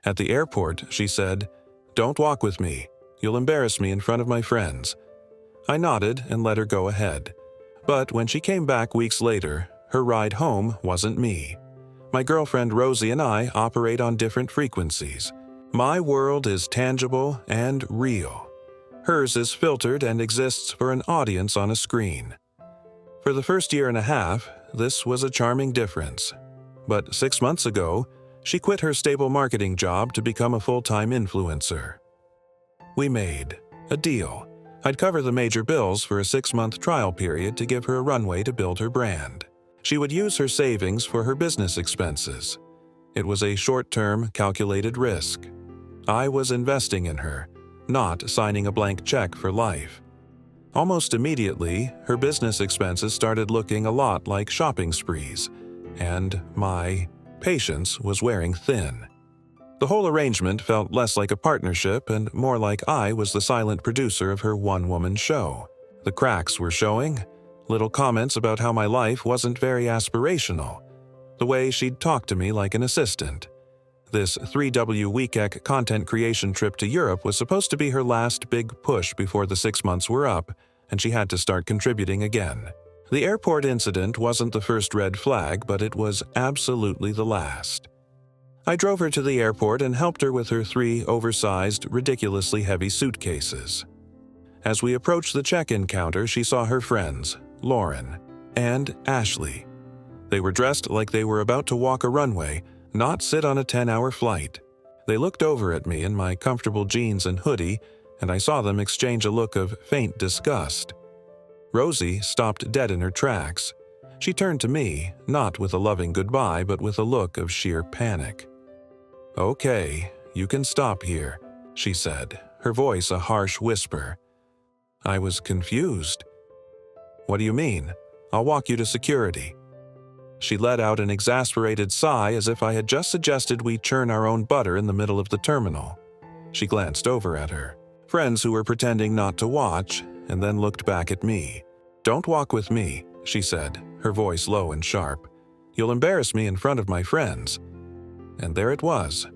At the airport, she said, "Don't walk with me. You'll embarrass me in front of my friends." I nodded and let her go ahead. But when she came back weeks later, her ride home wasn't me. My girlfriend Rosie and I operate on different frequencies. My world is tangible and real. Hers is filtered and exists for an audience on a screen. For the first year and a half, this was a charming difference. But 6 months ago, she quit her stable marketing job to become a full-time influencer. We made a deal. I'd cover the major bills for a 6-month trial period to give her a runway to build her brand. She would use her savings for her business expenses. It was a short-term, calculated risk. I was investing in her, not signing a blank check for life. Almost immediately, her business expenses started looking a lot like shopping sprees, and my patience was wearing thin. The whole arrangement felt less like a partnership and more like I was the silent producer of her one-woman show. The cracks were showing, little comments about how my life wasn't very aspirational, the way she'd talk to me like an assistant. This 3W Weekek content creation trip to Europe was supposed to be her last big push before the 6 months were up, and she had to start contributing again. The airport incident wasn't the first red flag, but it was absolutely the last. I drove her to the airport and helped her with her 3 oversized, ridiculously heavy suitcases. As we approached the check-in counter, she saw her friends, Lauren and Ashley. They were dressed like they were about to walk a runway, not sit on a 10-hour flight. They looked over at me in my comfortable jeans and hoodie, and I saw them exchange a look of faint disgust. Rosie stopped dead in her tracks. She turned to me, not with a loving goodbye, but with a look of sheer panic. "Okay, you can stop here," she said, her voice a harsh whisper. I was confused. "What do you mean? I'll walk you to security." She let out an exasperated sigh as if I had just suggested we churn our own butter in the middle of the terminal. She glanced over at her friends who were pretending not to watch, and then looked back at me. "Don't walk with me," she said, her voice low and sharp. "You'll embarrass me in front of my friends." And there it was,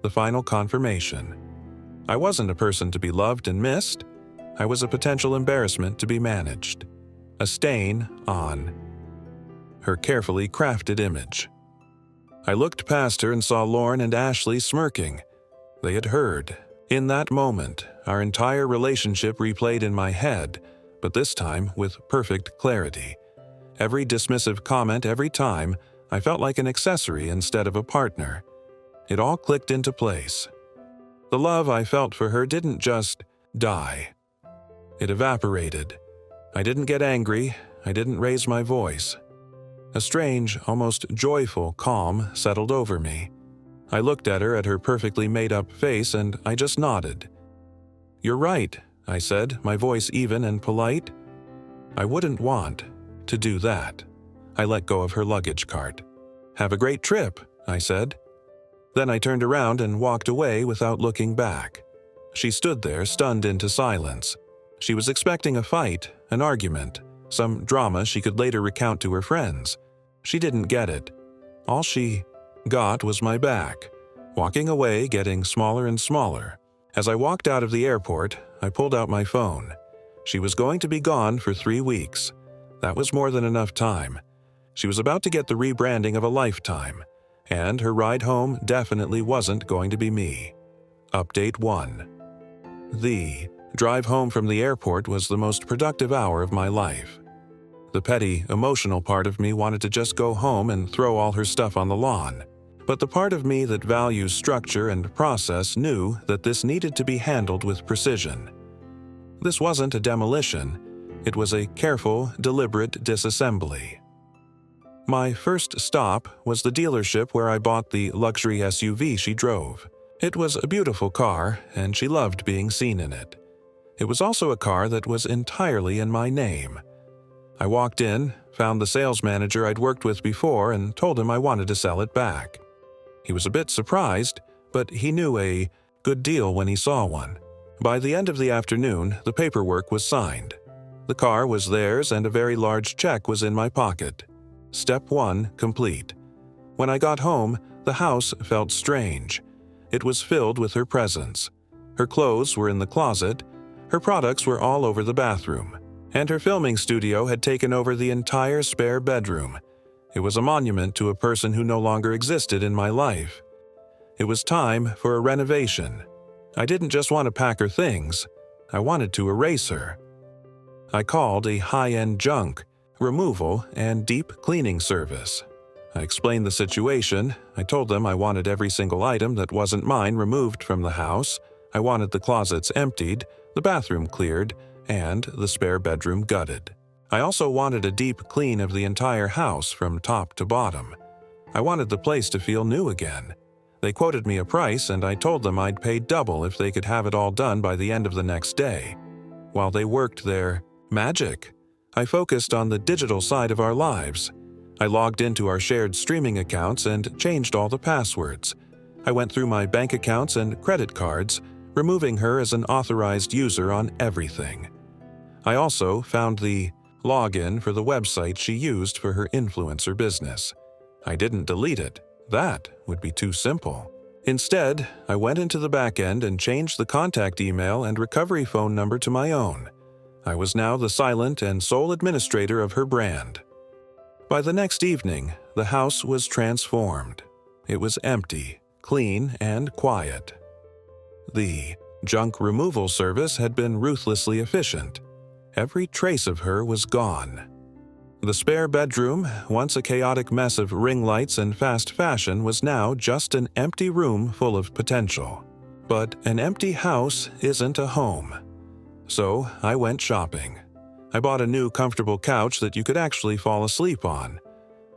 the final confirmation. I wasn't a person to be loved and missed. I was a potential embarrassment to be managed. A stain on her carefully crafted image. I looked past her and saw Lauren and Ashley smirking. They had heard. In that moment, our entire relationship replayed in my head, but this time with perfect clarity. Every dismissive comment every time, I felt like an accessory instead of a partner. It all clicked into place. The love I felt for her didn't just die. It evaporated. I didn't get angry. I didn't raise my voice. A strange, almost joyful calm settled over me. I looked at her perfectly made-up face, and I just nodded. "You're right," I said, my voice even and polite. "I wouldn't want to do that." I let go of her luggage cart. "Have a great trip," I said. Then I turned around and walked away without looking back. She stood there, stunned into silence. She was expecting a fight, an argument, some drama she could later recount to her friends. She didn't get it. All she got was my back, walking away, getting smaller and smaller. As I walked out of the airport, I pulled out my phone. She was going to be gone for 3 weeks. That was more than enough time. She was about to get the rebranding of a lifetime, and her ride home definitely wasn't going to be me. Update 1. The drive home from the airport was the most productive hour of my life. The petty, emotional part of me wanted to just go home and throw all her stuff on the lawn. But the part of me that values structure and process knew that this needed to be handled with precision. This wasn't a demolition. It was a careful, deliberate disassembly. My first stop was the dealership where I bought the luxury SUV she drove. It was a beautiful car, and she loved being seen in it. It was also a car that was entirely in my name. I walked in, found the sales manager I'd worked with before, and told him I wanted to sell it back. He was a bit surprised, but he knew a good deal when he saw one. By the end of the afternoon, the paperwork was signed. The car was theirs, and a very large check was in my pocket. Step 1 complete. When I got home, the house felt strange. It was filled with her presents. Her clothes were in the closet, her products were all over the bathroom, and her filming studio had taken over the entire spare bedroom. It was a monument to a person who no longer existed in my life. It was time for a renovation. I didn't just want to pack her things, I wanted to erase her. I called a high-end junk, removal, and deep cleaning service. I explained the situation. I told them I wanted every single item that wasn't mine removed from the house. I wanted the closets emptied, the bathroom cleared, and the spare bedroom gutted. I also wanted a deep clean of the entire house from top to bottom. I wanted the place to feel new again. They quoted me a price, and I told them I'd pay double if they could have it all done by the end of the next day. While they worked their magic, I focused on the digital side of our lives. I logged into our shared streaming accounts and changed all the passwords. I went through my bank accounts and credit cards, removing her as an authorized user on everything. I also found the login for the website she used for her influencer business. I didn't delete it. That would be too simple. Instead, I went into the back end and changed the contact email and recovery phone number to my own. I was now the silent and sole administrator of her brand. By the next evening, the house was transformed. It was empty, clean, and quiet. The junk removal service had been ruthlessly efficient. Every trace of her was gone. The spare bedroom, once a chaotic mess of ring lights and fast fashion, was now just an empty room full of potential. But an empty house isn't a home. So I went shopping. I bought a new comfortable couch that you could actually fall asleep on.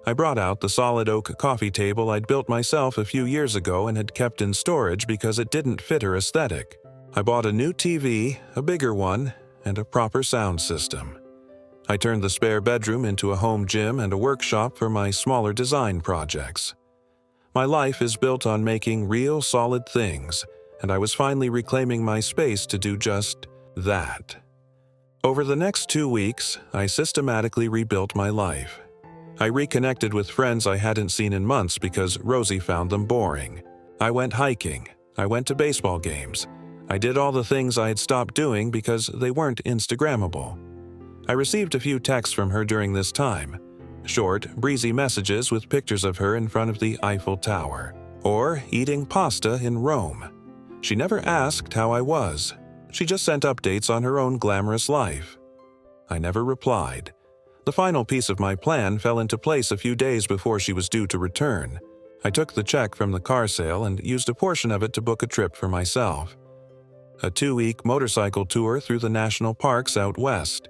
I brought out the solid oak coffee table I'd built myself a few years ago and had kept in storage because it didn't fit her aesthetic. I bought a new TV, a bigger one, and a proper sound system. I turned the spare bedroom into a home gym and a workshop for my smaller design projects. My life is built on making real solid things, and I was finally reclaiming my space to do just that. Over the next 2 weeks, I systematically rebuilt my life. I reconnected with friends I hadn't seen in months because Rosie found them boring. I went hiking. I went to baseball games. I did all the things I had stopped doing because they weren't Instagrammable. I received a few texts from her during this time. Short, breezy messages with pictures of her in front of the Eiffel Tower, or eating pasta in Rome. She never asked how I was. She just sent updates on her own glamorous life. I never replied. The final piece of my plan fell into place a few days before she was due to return. I took the check from the car sale and used a portion of it to book a trip for myself. A 2-week motorcycle tour through the national parks out west.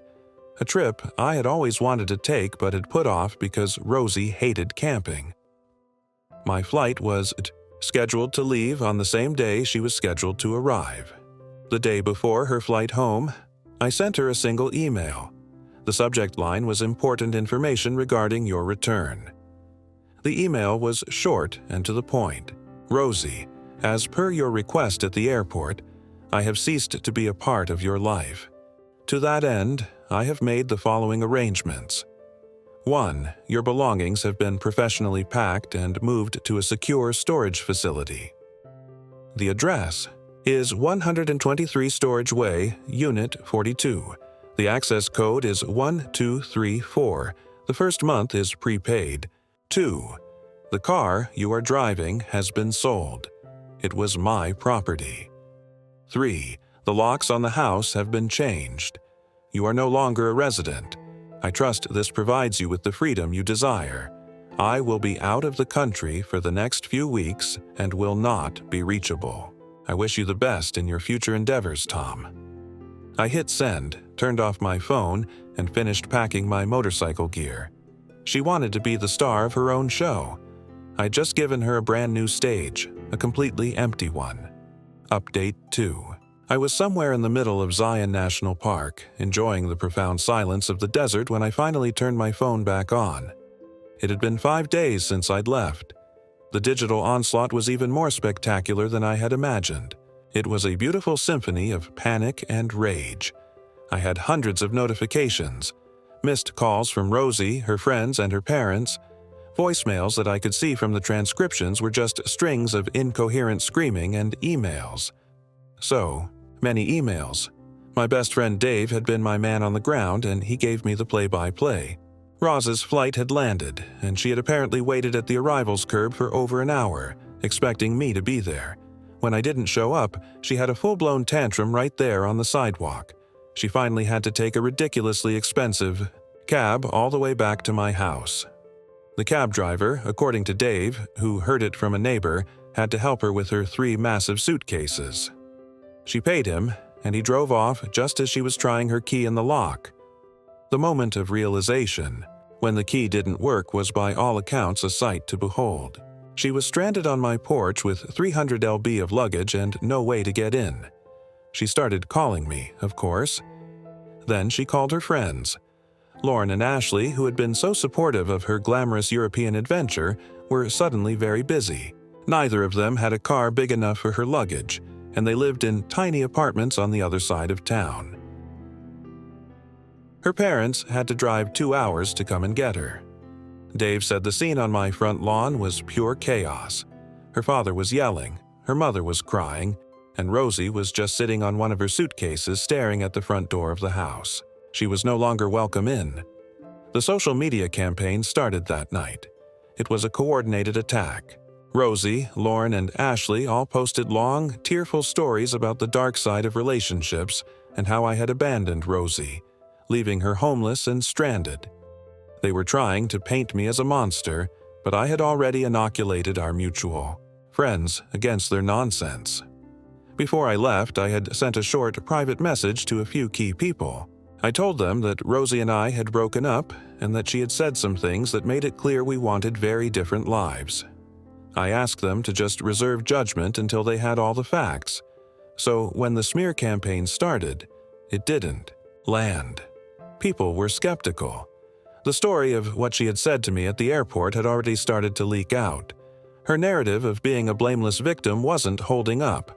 A trip I had always wanted to take but had put off because Rosie hated camping. My flight was scheduled to leave on the same day she was scheduled to arrive. The day before her flight home, I sent her a single email. The subject line was important information regarding your return. The email was short and to the point. Rosie, as per your request at the airport, I have ceased to be a part of your life. To that end, I have made the following arrangements. 1. Your belongings have been professionally packed and moved to a secure storage facility. The address is 123 Storage Way, Unit 42. The access code is 1234. The first month is prepaid. 2. The car you are driving has been sold. It was my property. 3. The locks on the house have been changed. You are no longer a resident. I trust this provides you with the freedom you desire. I will be out of the country for the next few weeks and will not be reachable. I wish you the best in your future endeavors, Tom. I hit send, turned off my phone, and finished packing my motorcycle gear. She wanted to be the star of her own show. I'd just given her a brand new stage, a completely empty one. Update 2. I was somewhere in the middle of Zion National Park, enjoying the profound silence of the desert when I finally turned my phone back on. It had been 5 days since I'd left. The digital onslaught was even more spectacular than I had imagined. It was a beautiful symphony of panic and rage. I had hundreds of notifications, missed calls from Rosie, her friends, and her parents, Voicemails that I could see from the transcriptions were just strings of incoherent screaming and emails. So many emails. My best friend Dave had been my man on the ground, and he gave me the play-by-play. Roz's flight had landed, and she had apparently waited at the arrivals curb for over an hour, expecting me to be there. When I didn't show up, she had a full-blown tantrum right there on the sidewalk. She finally had to take a ridiculously expensive cab all the way back to my house. The cab driver, according to Dave, who heard it from a neighbor, had to help her with her 3 massive suitcases. She paid him, and he drove off just as she was trying her key in the lock. The moment of realization, when the key didn't work, was by all accounts a sight to behold. She was stranded on my porch with 300 lb of luggage and no way to get in. She started calling me, of course. Then she called her friends. Lauren and Ashley, who had been so supportive of her glamorous European adventure, were suddenly very busy. Neither of them had a car big enough for her luggage, and they lived in tiny apartments on the other side of town. Her parents had to drive 2 hours to come and get her. Dave said the scene on my front lawn was pure chaos. Her father was yelling, her mother was crying, and Rosie was just sitting on one of her suitcases staring at the front door of the house. She was no longer welcome in. The social media campaign started that night. It was a coordinated attack. Rosie, Lauren, and Ashley all posted long, tearful stories about the dark side of relationships and how I had abandoned Rosie, leaving her homeless and stranded. They were trying to paint me as a monster, but I had already inoculated our mutual friends against their nonsense. Before I left, I had sent a short private message to a few key people. I told them that Rosie and I had broken up and that she had said some things that made it clear we wanted very different lives. I asked them to just reserve judgment until they had all the facts. So when the smear campaign started, it didn't land. People were skeptical. The story of what she had said to me at the airport had already started to leak out. Her narrative of being a blameless victim wasn't holding up.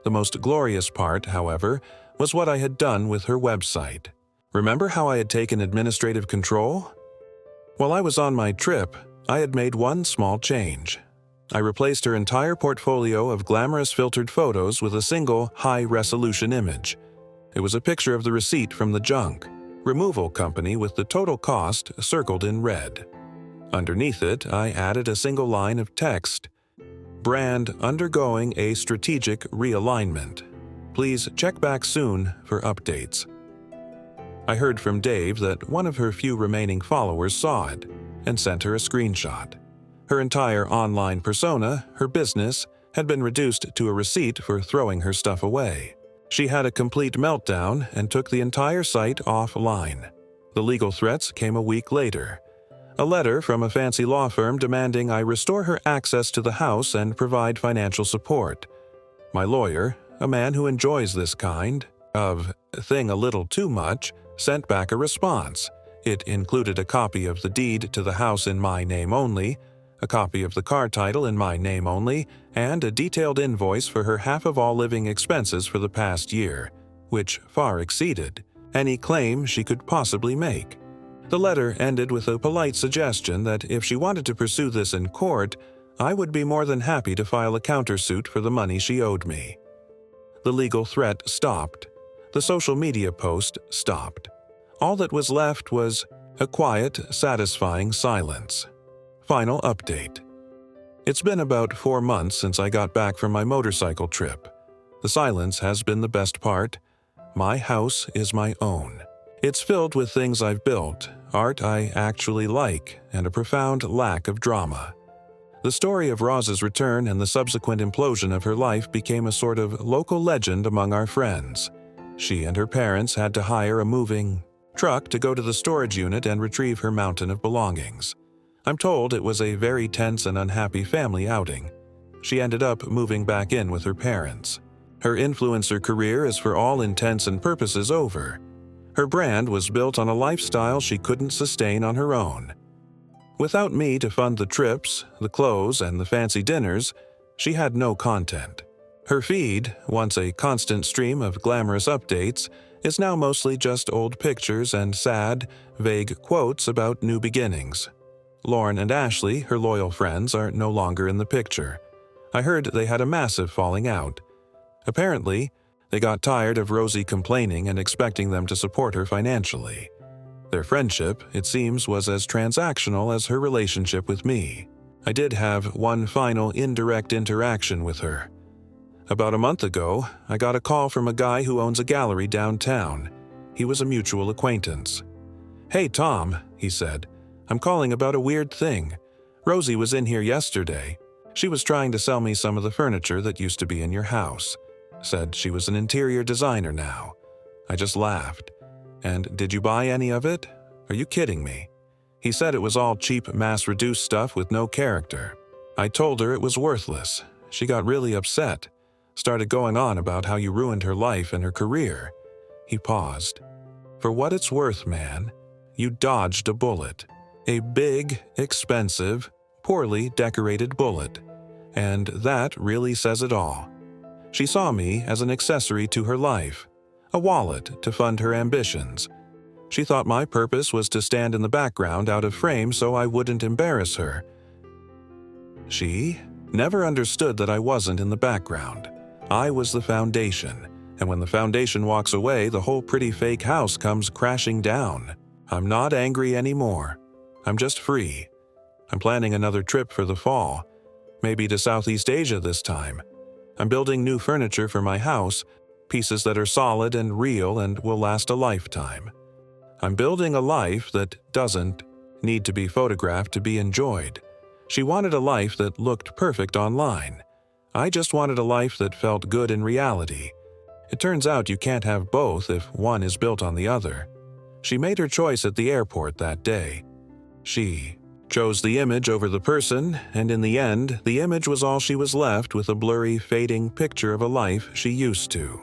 The most glorious part, however, was what I had done with her website. Remember how I had taken administrative control? While I was on my trip, I had made one small change. I replaced her entire portfolio of glamorous filtered photos with a single high-resolution image. It was a picture of the receipt from the junk removal company with the total cost circled in red. Underneath it, I added a single line of text: "Brand undergoing a strategic realignment. Please check back soon for updates." I heard from Dave that one of her few remaining followers saw it and sent her a screenshot. Her entire online persona, her business, had been reduced to a receipt for throwing her stuff away. She had a complete meltdown and took the entire site offline. The legal threats came a week later. A letter from a fancy law firm demanding I restore her access to the house and provide financial support. My lawyer, a man who enjoys this kind of thing a little too much, sent back a response. It included a copy of the deed to the house in my name only, a copy of the car title in my name only, and a detailed invoice for her half of all living expenses for the past year, which far exceeded any claim she could possibly make. The letter ended with a polite suggestion that if she wanted to pursue this in court, I would be more than happy to file a countersuit for the money she owed me. The legal threat stopped. The social media post stopped. All that was left was a quiet, satisfying silence. Final update. It's been about 4 months since I got back from my motorcycle trip. The silence has been the best part. My house is my own. It's filled with things I've built, art I actually like, and a profound lack of drama. The story of Roz's return and the subsequent implosion of her life became a sort of local legend among our friends. She and her parents had to hire a moving truck to go to the storage unit and retrieve her mountain of belongings. I'm told it was a very tense and unhappy family outing. She ended up moving back in with her parents. Her influencer career is for all intents and purposes over. Her brand was built on a lifestyle she couldn't sustain on her own. Without me to fund the trips, the clothes, and the fancy dinners, she had no content. Her feed, once a constant stream of glamorous updates, is now mostly just old pictures and sad, vague quotes about new beginnings. Lauren and Ashley, her loyal friends, are no longer in the picture. I heard they had a massive falling out. Apparently, they got tired of Rosie complaining and expecting them to support her financially. Their friendship, it seems, was as transactional as her relationship with me. I did have one final indirect interaction with her. About a month ago, I got a call from a guy who owns a gallery downtown. He was a mutual acquaintance. "Hey, Tom," he said, "I'm calling about a weird thing. Rosie was in here yesterday. She was trying to sell me some of the furniture that used to be in your house. Said she was an interior designer now." I just laughed. "And did you buy any of it? Are you kidding me?" He said it was all cheap, mass-reduced stuff with no character. I told her it was worthless. She got really upset. Started going on about how you ruined her life and her career. He paused. "For what it's worth, man, you dodged a bullet. A big, expensive, poorly decorated bullet. And that really says it all." She saw me as an accessory to her life, a wallet to fund her ambitions. She thought my purpose was to stand in the background out of frame so I wouldn't embarrass her. She never understood that I wasn't in the background. I was the foundation, and when the foundation walks away, the whole pretty fake house comes crashing down. I'm not angry anymore. I'm just free. I'm planning another trip for the fall, maybe to Southeast Asia this time. I'm building new furniture for my house, pieces that are solid and real and will last a lifetime. I'm building a life that doesn't need to be photographed to be enjoyed. She wanted a life that looked perfect online. I just wanted a life that felt good in reality. It turns out you can't have both if one is built on the other. She made her choice at the airport that day. She chose the image over the person, and in the end, the image was all she was left with, a blurry, fading picture of a life she used to.